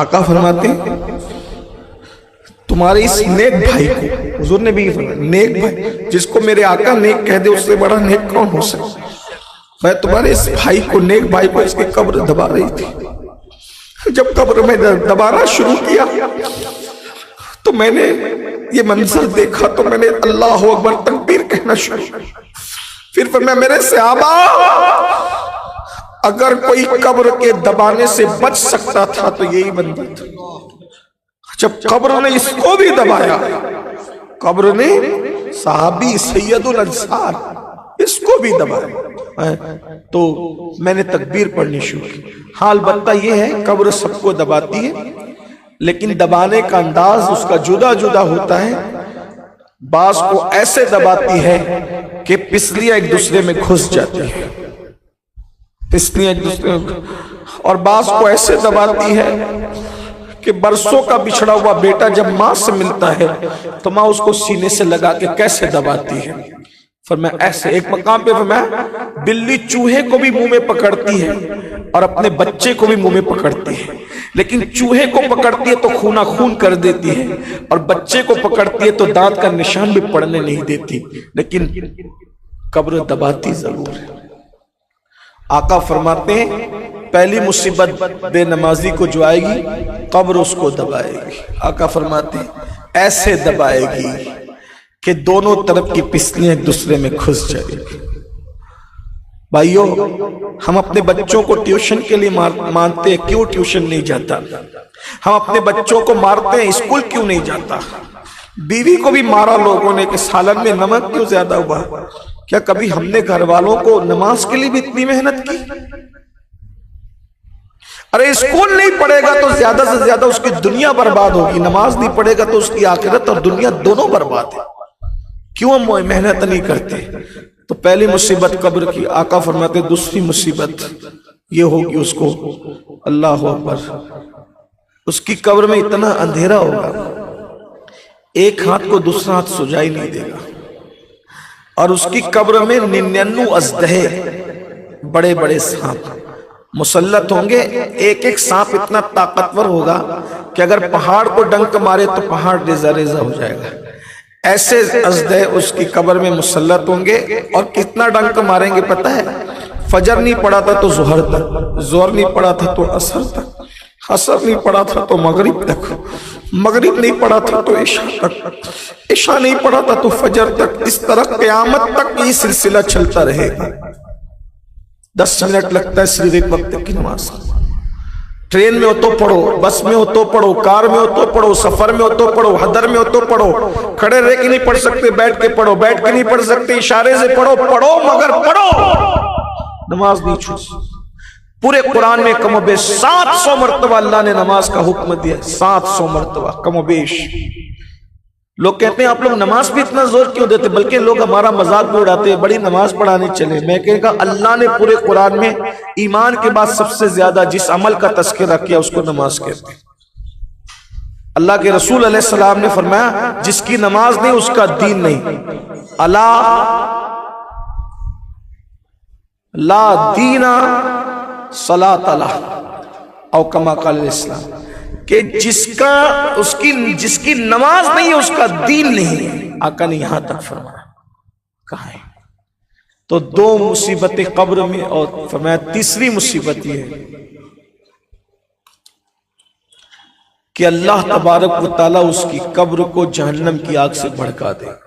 آقا فرماتے ہیں تمہارے اس نیک بھائی کو، حضور نے بھی فرمایا نیک بھائی، جس کو میرے آقا نیک کہہ دے اس سے بڑا نیک کون ہو سکتا؟ میں تمہارے اس بھائی کو، نیک بھائی کو، اس کی قبر دبا رہی تھی۔ جب قبر میں دبانا شروع کیا تو میں نے یہ منظر دیکھا تو میں نے اللہ اکبر تکبیر کہنا شروع کیا۔ پھر فرمایا میرے صحابہ اگر کوئی قبر کے دبانے سے بچ سکتا تھا تو یہی بندہ تھا۔ جب قبر نے اس کو بھی دبایا، قبر نے صحابی سید الانصار اس کو بھی دبایا، تو میں نے تکبیر پڑھنی شروع کی۔ حال البتہ یہ ہے قبر سب کو دباتی ہے، لیکن دبانے کا انداز اس کا جدا جدا ہوتا ہے۔ بعض کو ایسے دباتی ہے کہ پسلیاں ایک دوسرے میں گھس جاتی ہیں، پسلیاں ایک دوسرے میں، اور بعض کو ایسے دباتی ہے کہ برسوں کا بچھڑا ہوا بیٹا جب ماں سے ملتا ہے تو ماں اس کو سینے سے لگا کے کیسے دباتی ہے۔ فرمایا ایسے، ایک مقام پہ فرمایا بلی چوہے کو بھی منہ میں پکڑتی ہے اور اپنے بچے کو بھی منہ میں پکڑتی ہے، لیکن چوہے کو پکڑتی ہے تو خونہ خون کر دیتی ہے، اور بچے کو پکڑتی ہے تو دانت کا نشان بھی پڑنے نہیں دیتی، لیکن قبر دباتی ضرور ہے۔ آقا فرماتے ہیں پہلی مصیبت بے نمازی کو جو آئے گی قبر اس کو دبائے گی۔ آقا فرماتے ہیں ایسے دبائے گی کہ دونوں طرف کی پسلیاں ایک دوسرے میں گھس جائے گی۔ بھائیو، ہم اپنے بچوں کو ٹیوشن کے لیے مانتے ہیں، کیوں ٹیوشن نہیں جاتا؟ ہم اپنے بچوں کو مارتے ہیں، اسکول کیوں نہیں جاتا؟ بیوی کو بھی مارا لوگوں نے کہ سالن میں نمک کیوں زیادہ ہوا؟ کیا کبھی ہم نے گھر والوں کو نماز کے لیے بھی اتنی محنت کی؟ ارے اسکول نہیں پڑھے گا تو زیادہ سے زیادہ اس کی دنیا برباد ہوگی، نماز نہیں پڑھے گا تو اس کی آخرت اور دنیا دونوں برباد ہے۔ کیوں ہم محنت نہیں کرتے؟ تو پہلی مصیبت قبر کی۔ آقا فرماتے دوسری مصیبت یہ ہوگی اس کو، اللہ اکبر، اس کی قبر میں اتنا اندھیرا ہوگا ایک ہاتھ کو دوسرا ہاتھ سجائی نہیں دے گا، اور اس کی قبر میں 99 اژدہے بڑے بڑے سانپ مسلط ہوں گے۔ ایک ایک سانپ اتنا طاقتور ہوگا کہ اگر پہاڑ کو ڈنک مارے تو پہاڑ ریزہ ریزہ ہو جائے گا۔ ایسے اژدہے اس کی قبر میں مسلط ہوں گے، اور کتنا ڈنک ماریں گے پتہ ہے؟ فجر نہیں پڑا تھا تو ظہر تک، ظہر نہیں پڑا تھا تو عصر تک، عصر نہیں پڑا تھا تو مغرب تک، مغرب نہیں پڑا تھا تو عشاء تک، عشاء نہیں پڑا تھا تو فجر تک۔ اس طرح قیامت تک یہ سلسلہ چلتا رہے گا۔ 10 منٹ لگتا ہے سیدھے وقت کی نماز۔ ٹرین میں ہو تو پڑھو، بس میں ہو تو پڑھو، کار میں ہو تو پڑھو، سفر میں ہو تو پڑھو، حضر میں ہو تو پڑھو، کھڑے رہ کے نہیں پڑھ سکتے بیٹھ کے پڑھو، بیٹھ کے نہیں پڑھ سکتے اشارے سے پڑھو، پڑھو مگر پڑھو، نماز نہیں چھوٹ۔ پورے قرآن میں کم و بیش 700 مرتبہ اللہ نے نماز کا حکم دیا، 700 مرتبہ کم و بیش۔ لوگ کہتے ہیں آپ لوگ نماز پہ اتنا زور کیوں دیتے؟ بلکہ لوگ ہمارا مذاق بھی اڑاتے ہیں، بڑی نماز پڑھانے چلے۔ میں کہے گا اللہ نے پورے قرآن میں ایمان کے بعد سب سے زیادہ جس عمل کا تذکرہ کیا اس کو نماز کہتے ہیں۔ اللہ کے رسول علیہ السلام نے فرمایا جس کی نماز نہیں اس کا دین نہیں۔ الا لا دینا صلاۃ اللہ او کما قال الاسلام، کہ جس کی نماز نہیں ہے اس کا دین نہیں ہے۔ آقا نے یہاں تک فرمایا، کہا ہے۔ تو 2 مصیبتیں قبر میں، اور فرمایا تیسری مصیبت یہ ہے کہ اللہ تبارک و تعالیٰ اس کی قبر کو جہنم کی آگ سے بھڑکا دے گا۔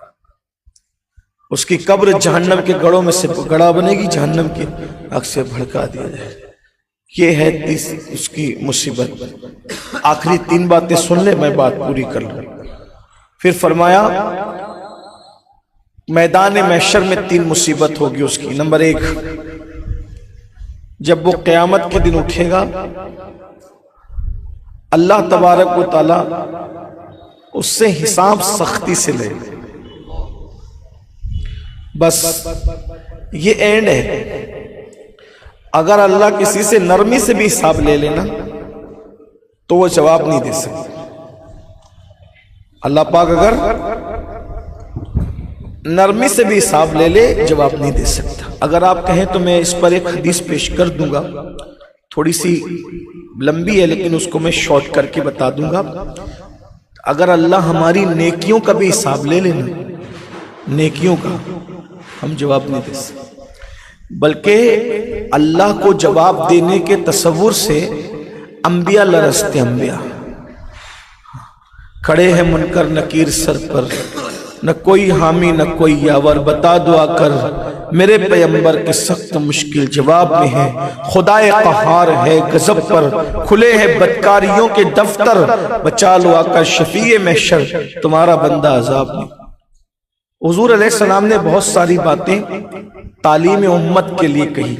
اس کی قبر جہنم کے گڑھوں میں سے گڑھا بنے گی، جہنم کی آگ سے بھڑکا دیا جائے۔ یہ ہے اس کی مصیبت۔ آخری 3 باتیں سن لے، میں بات پوری کر لوں۔ پھر فرمایا میدان محشر میں 3 مصیبت ہوگی اس کی۔ نمبر 1، جب وہ قیامت کے دن اٹھے گا اللہ تبارک و تعالی اس سے حساب سختی سے لے، بس یہ اینڈ ہے۔ اگر اللہ کسی سے نرمی سے بھی حساب لے لینا تو وہ جواب نہیں دے سکتا۔ اللہ پاک اگر نرمی سے بھی حساب لے لے جواب نہیں دے سکتا۔ اگر آپ کہیں تو میں اس پر ایک حدیث پیش کر دوں گا، تھوڑی سی لمبی ہے لیکن اس کو میں شارٹ کر کے بتا دوں گا. اگر اللہ ہماری نیکیوں کا بھی حساب لے لینا، نیکیوں کا، ہم جواب نہیں دے سکتے. بلکہ اللہ کو جواب دینے کے تصور سے انبیاء لرزتے. انبیاء کھڑے ہیں منکر نکیر سر پر، نہ کوئی حامی نہ کوئی یاور، بتا دعا کر میرے پیغمبر کے سخت مشکل جواب میں ہے. خدائے قہار ہے غضب پر، کھلے ہیں بدکاریوں کے دفتر، بچا لو آقا شفیع محشر تمہارا بندہ عذاب میں. حضور علیہ السلام نے بہت ساری باتیں تعلیم امت کے لیے کہی،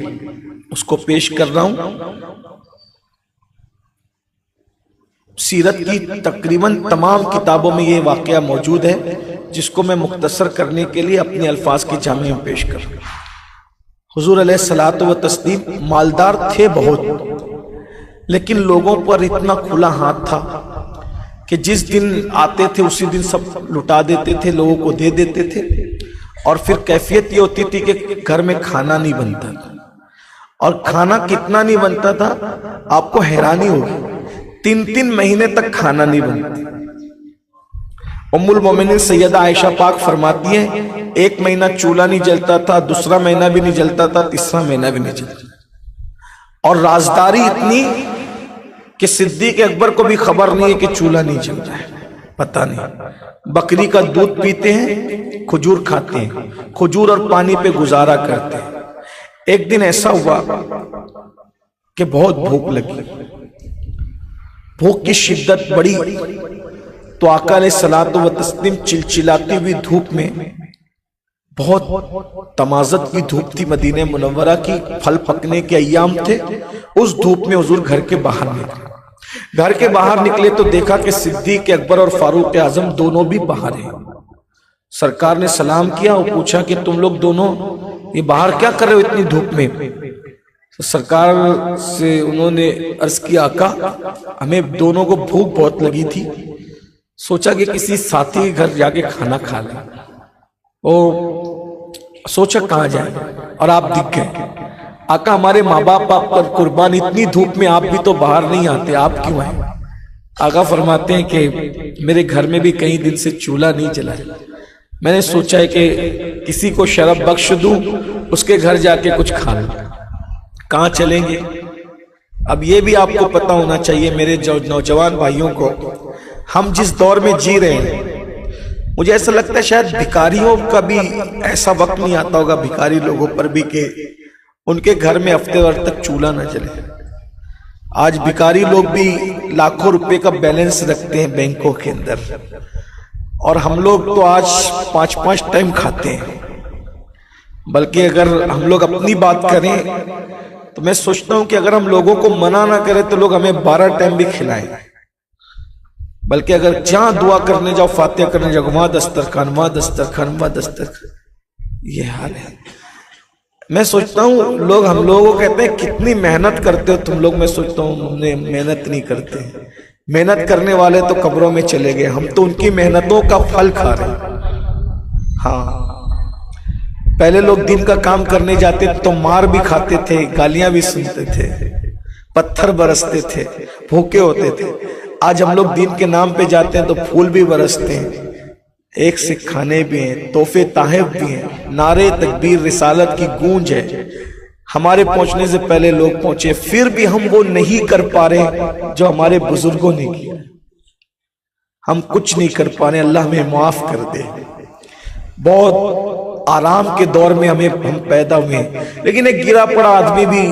اس کو پیش کر رہا ہوں. سیرت کی تقریباً تمام کتابوں میں یہ واقعہ موجود ہے، جس کو میں مختصر کرنے کے لیے اپنے الفاظ کی جامع میں پیش کر رہا ہوں. حضور علیہ الصلوۃ والتسلیم مالدار تھے بہت، لیکن لوگوں پر اتنا کھلا ہاتھ تھا کہ جس دن آتے تھے اسی دن سب لٹا دیتے تھے، لوگوں کو دے دیتے تھے. اور پھر کیفیت یہ ہوتی تھی کہ گھر میں کھانا نہیں بنتا تھا. اور کھانا کتنا نہیں بنتا تھا آپ کو حیرانی ہوگی، 3 مہینے تک کھانا نہیں بنتا. ام المومنین سیدہ عائشہ پاک فرماتی ہیں 1 مہینہ چولہا نہیں جلتا تھا، دوسرا مہینہ بھی نہیں جلتا تھا، تیسرا مہینہ بھی نہیں جلتا. اور رازداری اتنی کہ صدیق اکبر کو بھی خبر نہیں ہے کہ چولہا نہیں جل رہا ہے، پتہ نہیں. بکری کا دودھ پیتے ہیں، کھجور کھاتے ہیں، کھجور اور پانی پہ گزارا کرتے ہیں. ایک دن ایسا ہوا کہ بہت بھوک لگی، بھوک کی شدت بڑی، تو آقا علیہ الصلوۃ والتسلیم چلچلاتی ہوئی دھوپ میں، بہت تمازت کی دھوپ تھی مدینہ منورہ کی، پھل پکنے کے ایام تھے، اس دھوپ میں حضور گھر کے باہر نکلے. گھر کے باہر نکلے تو دیکھا کہ صدیق اکبر اور فاروق اعظم دونوں بھی باہر ہیں. سرکار نے سلام کیا اور پوچھا کہ تم لوگ دونوں یہ باہر کیا کر رہے ہو اتنی دھوپ میں؟ سرکار سے انہوں نے عرض کیا آقا ہمیں دونوں کو بھوک بہت لگی تھی، سوچا کہ کسی ساتھی کے گھر جا کے کھانا کھا لیں، اور سوچا کہاں جائیں اور آپ دکھ گئے. آقا ہمارے ماں باپ آپ پر قربان، اتنی دھوپ میں آپ بھی تو باہر نہیں آتے، آپ کیوں آئے؟ آقا فرماتے ہیں کہ میرے گھر میں بھی کئی دن سے چولہا نہیں جلا ہے، میں نے سوچا ہے کہ کسی کو شرف بخش دوں، اس کے گھر جا کے کچھ کھا لوں. کہاں چلیں گے؟ اب یہ بھی آپ کو پتا ہونا چاہیے میرے نوجوان بھائیوں کو، ہم جس دور میں جی رہے ہیں، مجھے ایسا لگتا ہے شاید بھکاریوں کا بھی ایسا وقت نہیں آتا ہوگا، بھکاری لوگوں پر بھی، کہ ان کے گھر میں ہفتے بھر تک چولہا نہ جلے. آج بھکاری لوگ بھی لاکھوں روپے کا بیلنس رکھتے ہیں بینکوں کے اندر، اور ہم لوگ تو آج 5 ٹائم کھاتے ہیں. بلکہ اگر ہم لوگ اپنی بات کریں تو میں سوچتا ہوں کہ اگر ہم لوگوں کو منع نہ کریں تو لوگ ہمیں 12 ٹائم بھی کھلائیں. بلکہ اگر جہاں دعا کرنے جاؤ، فاتحہ کرنے جاؤ، وہاں دسترخوان، وہاں دسترخوان، وہاں دسترخوان، یہ حال ہے. میں سوچتا ہوں لوگ ہم لوگوں کو کہتے ہیں کتنی محنت کرتے ہو تم لوگ، میں سوچتا ہوں ہم نے محنت نہیں کرتے. محنت کرنے والے تو قبروں میں چلے گئے، ہم تو ان کی محنتوں کا پھل کھا رہے ہیں. ہاں، پہلے لوگ دن کا کام کرنے جاتے تو مار بھی کھاتے تھے، گالیاں بھی سنتے تھے، پتھر برستے تھے، بھوکے ہوتے تھے. آج ہم لوگ دین کے نام پہ جاتے ہیں تو پھول بھی برستے ہیں، ایک سے کھانے بھی ہیں، تحفے تحائف بھی ہیں، نعرے تکبیر رسالت کی گونج ہے. ہمارے پہنچنے سے پہلے لوگ پہنچے، پھر بھی ہم وہ نہیں کر پا رہے جو ہمارے بزرگوں نے کیا. ہم کچھ نہیں کر پا رہے، اللہ ہمیں معاف کر دے. بہت آرام کے دور میں ہم پیدا ہوئے ہیں، لیکن ایک گرا پڑا آدمی بھی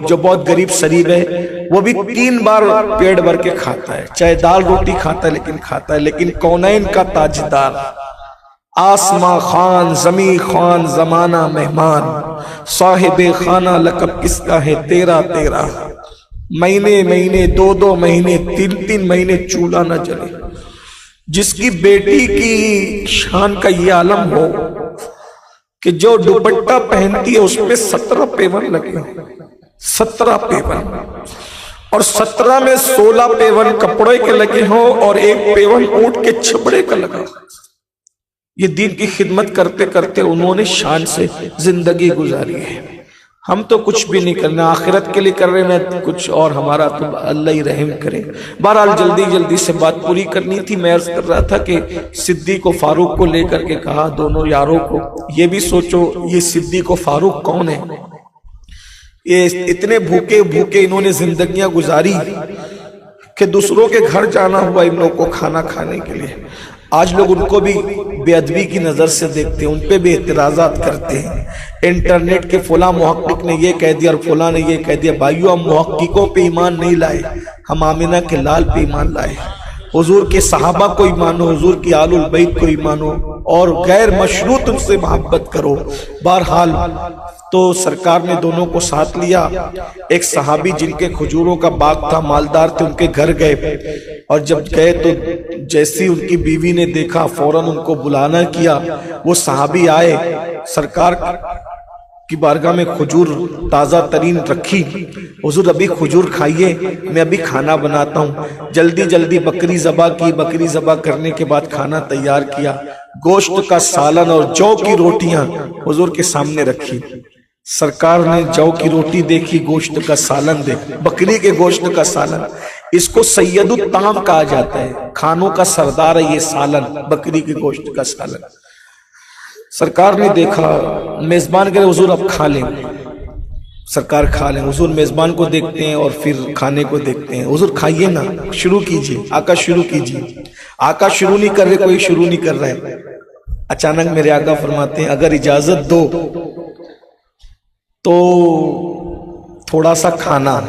جو بہت غریب شریف ہے، وہ بھی 3 بار پیٹ بھر کے کھاتا ہے، چاہے دال روٹی کھاتا ہے لیکن کھاتا ہے. لیکن کونین کا تاجدار، آسماں خان، زمین خان، زمانہ مہمان، صاحب خانہ لقب کس کا ہے تیرا تیرا. مہینے 2 مہینے 3 مہینے چولہا نہ جلے. جس کی بیٹی کی شان کا یہ عالم ہو کہ جو دوپٹہ پہنتی ہے اس پہ 17 پیون لگے، 17 پیون، اور 17 میں 16 پیون کپڑے کے لگے ہوں اور 1 پیون اونٹ کے چھبڑے کا لگا. یہ دین کی خدمت کرتے کرتے انہوں نے شان سے زندگی گزاری ہے. ہم تو کچھ بھی نہیں کرنا، آخرت کے لیے کر رہے ہیں کچھ اور، ہمارا تو اللہ ہی رحم کرے۔ بہرحال جلدی سے بات پوری کرنی تھی۔ میں عرض کر رہا تھا کہ صدیق و فاروق کو لے کر کے کہا دونوں یاروں کو، یہ بھی سوچو یہ صدیق و فاروق کون ہے؟ یہ اتنے بھوکے انہوں نے زندگیاں گزاری کہ دوسروں کے گھر جانا ہوا ان لوگوں کو کھانا کھانے کے لیے۔ آج لوگ ان کو بھی بے ادبی کی نظر سے دیکھتے ہیں، ان پہ بھی اعتراضات کرتے ہیں، انٹرنیٹ کے فلاں محقق نے یہ کہہ دیا اور فلاں نے یہ کہہ دیا۔ بھائیو، ہم محققوں پہ ایمان نہیں لائے، ہم آمنہ کے لال پہ ایمان لائے۔ حضور کے صحابہ کو ایمانو، حضور کی آل البیت کو ایمانو، اور غیر مشروط ان سے محبت کرو۔ بہرحال تو سرکار نے دونوں کو ساتھ لیا۔ ایک صحابی جن کے کھجوروں کا باغ تھا، مالدار تھے، ان کے گھر گئے، اور جب گئے تو جیسی ان کی بیوی نے دیکھا فوراً ان کو بلانا کیا۔ وہ صحابی آئے، سرکار کی بارگاہ میں کھجور تازہ ترین رکھی۔ حضور ابھی کھجور کھائیے، میں ابھی کھانا بناتا ہوں۔ جلدی بکری ذبح کی، بکری ذبح کرنے کے بعد کھانا تیار کیا۔ گوشت کا سالن اور جو کی روٹیاں حضور کے سامنے رکھی۔ سرکار نے جو کی روٹی دیکھی، گوشت کا سالن دیکھ، بکری کے گوشت کا سالن۔ اس کو سید الطعام کہا جاتا ہے، کھانوں کا سردار ہے یہ سالن، بکری کے گوشت کا سالن۔ سرکار نے دیکھا، میزبان کہے حضور اب کھا لیں۔ سرکار کھا لیں، حضور میزبان کو دیکھتے ہیں اور پھر کھانے کو دیکھتے ہیں۔ حضور کھائیے نا، شروع کیجئے، آقا شروع کیجئے۔ آقا شروع نہیں کر رہے، کوئی شروع نہیں کر رہا ہے۔ اچانک میرے آقا فرماتے ہیں اگر اجازت دو تو تھوڑا سا کھانا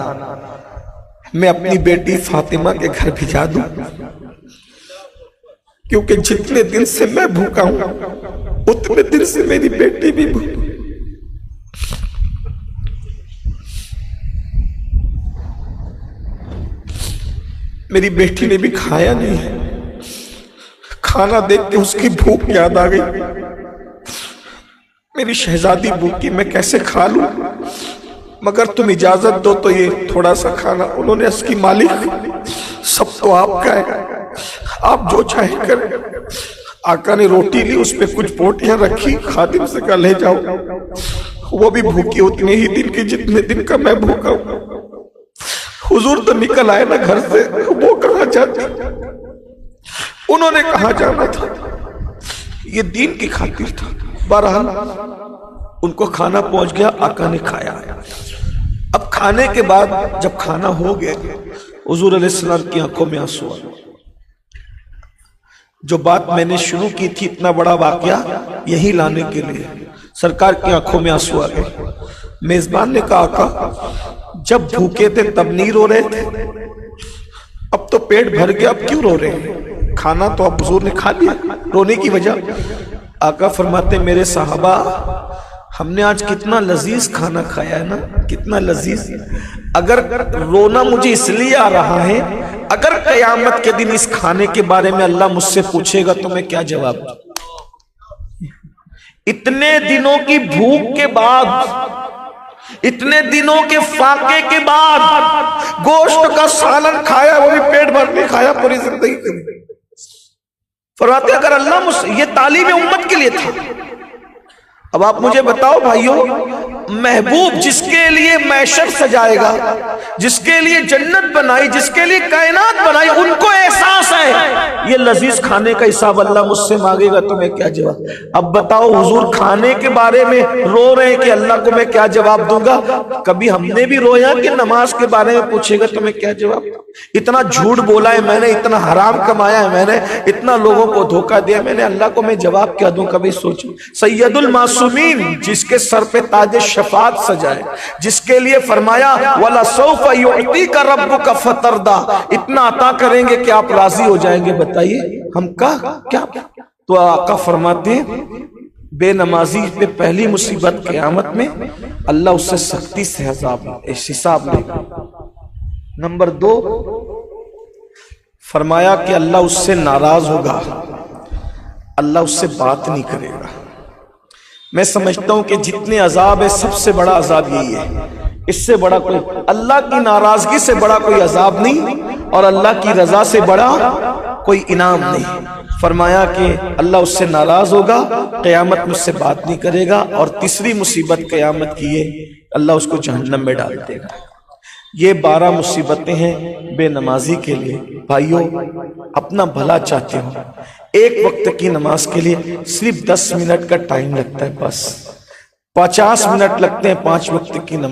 میں اپنی بیٹی فاطمہ کے گھر بھیجا دوں، کیونکہ جتنے دن سے میں بھوکا ہوں اتنے دن سے میری بیٹی بھی بھوکی۔ میری بیٹی نے بھی کھایا نہیں ہے، کھانا دیکھ کے اس کی بھوک یاد آ گئی۔ میری شہزادی بھوکی، میں کیسے کھا لوں، مگر تم اجازت دو تو یہ تھوڑا سا کھانا۔ انہوں نے اس کی مالک سب تو آپ کا ہے، آپ جو چاہے کریں۔ آقا نے روٹی لی، اس پہ کچھ بوٹیاں رکھی، خادم سے کہا لے جاؤ۔ وہ بھی بھوکی اتنے ہی دن کی جتنے دن کا میں بھوکا ہوں۔ حضور تو نکل آئے نا گھر سے، وہ کہاں جاتی، انہوں نے کہاں جانا تھا، یہ دین کی خاطر تھا۔ بہرحال ان کو کھانا پہنچ گیا، آقا نے کھایا۔ اب کھانے کے بعد جب کھانا ہو گیا، حضور علیہ السلام کی آنکھوں میں آنسو آ گئے۔ جو بات میں نے شروع کی تھی، اتنا بڑا واقعہ یہی لانے کے لیے، سرکار کی آنکھوں میں آنسو آ گئے۔ میزبان نے کہا آقا جب بھوکے تھے تب نہیں رو رہے تھے، اب تو پیٹ بھر گیا اب کیوں رو رہے ہیں؟ کھانا تو اب حضور نے کھا لیا، رونے کی وجہ؟ آقا فرماتے میرے صحابہ ہم نے آج کتنا لذیذ کھانا کھایا ہے نا، کتنا لذیذ۔ اگر رونا مجھے اس لیے آ رہا ہے، اگر قیامت کے دن اس کھانے کے بارے میں اللہ مجھ سے پوچھے گا تو میں کیا جواب دوں؟ اتنے دنوں کی بھوک کے بعد، اتنے دنوں کے فاقے کے بعد گوشت کا سالن کھایا، وہ بھی پیٹ بھر نہیں کھایا پوری زندگی کے لیے۔ فرماتے اگر اللہ مجھ سے، یہ تعلیم امت کے لیے تھا۔ اب آپ مجھے بتاؤ بھائیو، محبوب جس کے لیے معشر سجائے گا، جس کے لیے جنت بنائی، جس کے لیے کائنات بنائی، ان کو احساس ہے یہ لذیذ کھانے کا حساب اللہ مجھ سے مانگے گا تو میں کیا جواب؟ اب بتاؤ حضور کھانے کے بارے میں رو رہے ہیں کہ اللہ کو میں کیا جواب دوں گا؟ کبھی ہم نے بھی رویا کہ نماز کے بارے میں پوچھے گا تو میں کیا جواب دوں؟ اتنا جھوٹ بولا ہے میں نے، اتنا حرام کمایا ہے میں نے، اتنا لوگوں کو دھوکہ دیا میں نے، اللہ کو میں جواب کیا دوں؟ کبھی سوچو۔ سید المعصومین جس کے سر پہ تاج شفاعت سجائے، جس کے لیے فرمایا وَلَسَوْفَ يُعْتِيكَ رَبُّكَ فَتَرْضَىٰ، اتنا عطا کریں گے کہ آپ راضی ہو جائیں گے۔ بتائیے ہم کیا؟ تو آقا فرماتے ہیں بے نمازی پہ پہلی مصیبت قیامت میں اللہ اس سے سختی سے حساب لے گا۔ نمبر 2 فرمایا کہ اللہ اس سے ناراض ہوگا، اللہ اس سے بات نہیں کرے گا۔ میں سمجھتا ہوں کہ جتنے عذاب ہے سب سے بڑا عذاب یہی ہے، اس سے بڑا کوئی، اللہ کی ناراضگی سے بڑا کوئی عذاب نہیں، اور اللہ کی رضا سے بڑا کوئی انعام نہیں۔ فرمایا کہ اللہ اس سے ناراض ہوگا، قیامت میں اس سے بات نہیں کرے گا۔ اور تیسری مصیبت قیامت کی ہے اللہ اس کو جہنم میں ڈال دے گا۔ یہ 12 مصیبتیں ہیں بے نمازی کے لیے۔ بھائیو، اپنا بھلا چاہتے ہو، ایک وقت کی نماز کے لیے صرف 10 منٹ کا ٹائم لگتا ہے، بس 50 منٹ لگتے ہیں 5 وقت کی نماز